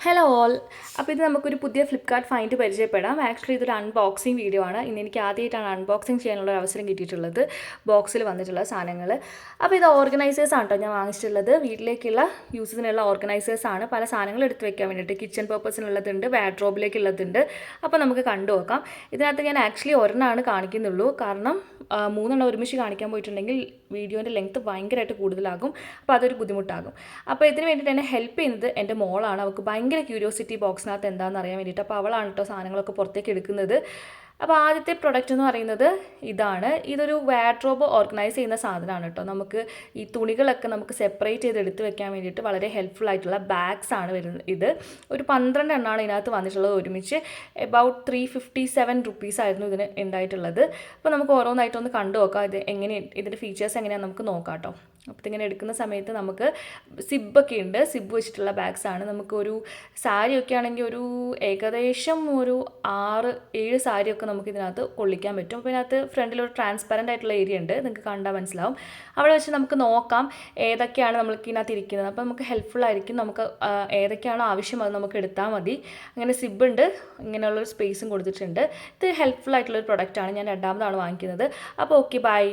Hello all. അപ്പോൾ ഇത് നമുക്കൊരു പുതിയ ഫ്ലിപ്കാർട്ട് ഫൈൻഡ് പരിചയപ്പെടാം. ആക്ച്വലി ഇതൊരു അൺബോക്സിങ് വീഡിയോ ആണ്. ഇന്ന് എനിക്ക് ആദ്യമായിട്ടാണ് അൺബോക്സിങ് ചെയ്യാനുള്ള ഒരു അവസരം കിട്ടിയിട്ടുള്ളത്. ബോക്സിൽ വന്നിട്ടുള്ള സാധനങ്ങൾ. അപ്പോൾ ഇത് ഓർഗനൈസേഴ്സ് ആണ് കേട്ടോ ഞാൻ വാങ്ങിച്ചിട്ടുള്ളത്. വീട്ടിലേക്കുള്ള യൂസിനുള്ള ഓർഗനൈസേഴ്സ് ആണ്. പല സാധനങ്ങൾ എടുത്ത് വെക്കാൻ വേണ്ടിയിട്ട് കിച്ചൺ പർപ്പസിനുള്ളതുണ്ട്, വാഡ്രോബിലേക്കുള്ളതുണ്ട്. അപ്പോൾ നമുക്ക് കണ്ടു നോക്കാം. ഇതിനകത്ത് ഞാൻ ആക്ച്വലി ഒരെണ്ണമാണ് കാണിക്കുന്നുള്ളൂ. കാരണം മൂന്നെണ്ണം ഒരുമിച്ച് കാണിക്കാൻ പോയിട്ടുണ്ടെങ്കിൽ വീഡിയോൻ്റെ ലെങ്ത്ത് ഭയങ്കരമായിട്ട് കൂടുതലാകും. അപ്പോൾ അതൊരു ബുദ്ധിമുട്ടാകും. അപ്പോൾ ഇതിന് വേണ്ടിയിട്ട് എന്നെ ഹെൽപ്പ് ചെയ്യുന്നത് എൻ്റെ മോളാണ്. അവൾക്ക് ഭയങ്കര ക്യൂരിയോസിറ്റി ബോക്സിനകത്ത് എന്താണെന്ന് അറിയാൻ വേണ്ടിയിട്ട്. അപ്പോൾ അവളാണ് കേട്ടോ സാധനങ്ങളൊക്കെ പുറത്തേക്ക് എടുക്കുന്നത്. അപ്പോൾ ആദ്യത്തെ പ്രൊഡക്റ്റ് എന്ന് പറയുന്നത് ഇതാണ്. ഇതൊരു വാഡ്രോബ് ഓർഗനൈസ് ചെയ്യുന്ന സാധനമാണ് കേട്ടോ. നമുക്ക് ഈ തുണികളൊക്കെ നമുക്ക് സെപ്പറേറ്റ് ചെയ്ത് എടുത്ത് വെക്കാൻ വേണ്ടിയിട്ട് വളരെ ഹെൽപ്ഫുൾ ആയിട്ടുള്ള ബാഗ്സ് ആണ് വരുന്നത്. ഇത് ഒരു 12 എണ്ണമാണ് ഇതിനകത്ത് വന്നിട്ടുള്ളത്. ഒരുമിച്ച് എബൌട്ട് 357 റുപ്പീസ് ആയിരുന്നു ഇതിന് ഉണ്ടായിട്ടുള്ളത്. അപ്പോൾ നമുക്ക് ഓരോന്നായിട്ടൊന്ന് കണ്ടു നോക്കാം. ഇത് എങ്ങനെ ഇതിൻ്റെ ഫീച്ചേഴ്സ് എങ്ങനെയാണെന്ന് നമുക്ക് നോക്കാം കേട്ടോ. അപ്പോൾ ഇതിങ്ങനെ എടുക്കുന്ന സമയത്ത് നമുക്ക് സിബ്ബൊക്കെ ഉണ്ട്. സിബ്ബ് വെച്ചിട്ടുള്ള ബാഗ്സാണ്. നമുക്കൊരു സാരിയൊക്കെ ആണെങ്കിൽ ഒരു ഏകദേശം ഒരു 6-7 സാരിയൊക്കെ നമുക്ക് ഇതിനകത്ത് കൊള്ളിക്കാൻ പറ്റും. അപ്പോൾ ഇതിനകത്ത് ഫ്രണ്ടിലൊരു ട്രാൻസ്പെറൻ്റ് ആയിട്ടുള്ള ഏരിയ ഉണ്ട്. നിങ്ങൾക്ക് കണ്ടാൽ മനസ്സിലാവും. അവിടെ വെച്ച് നമുക്ക് നോക്കാം ഏതൊക്കെയാണ് നമ്മൾക്ക് ഇതിനകത്ത് ഇരിക്കുന്നത്. അപ്പോൾ നമുക്ക് ഹെൽപ്ഫുൾ ആയിരിക്കും. നമുക്ക് ഏതൊക്കെയാണോ ആവശ്യം അത് നമുക്ക് എടുത്താൽ മതി. അങ്ങനെ സിബ്ബ് ഉണ്ട്, ഇങ്ങനെയുള്ളൊരു സ്പേസും കൊടുത്തിട്ടുണ്ട്. ഇത് ഹെൽപ്ഫുൾ ആയിട്ടുള്ളൊരു പ്രൊഡക്റ്റാണ്. ഞാൻ രണ്ടാമതാണ് വാങ്ങിക്കുന്നത്. അപ്പോൾ ഓക്കെ, ബൈ.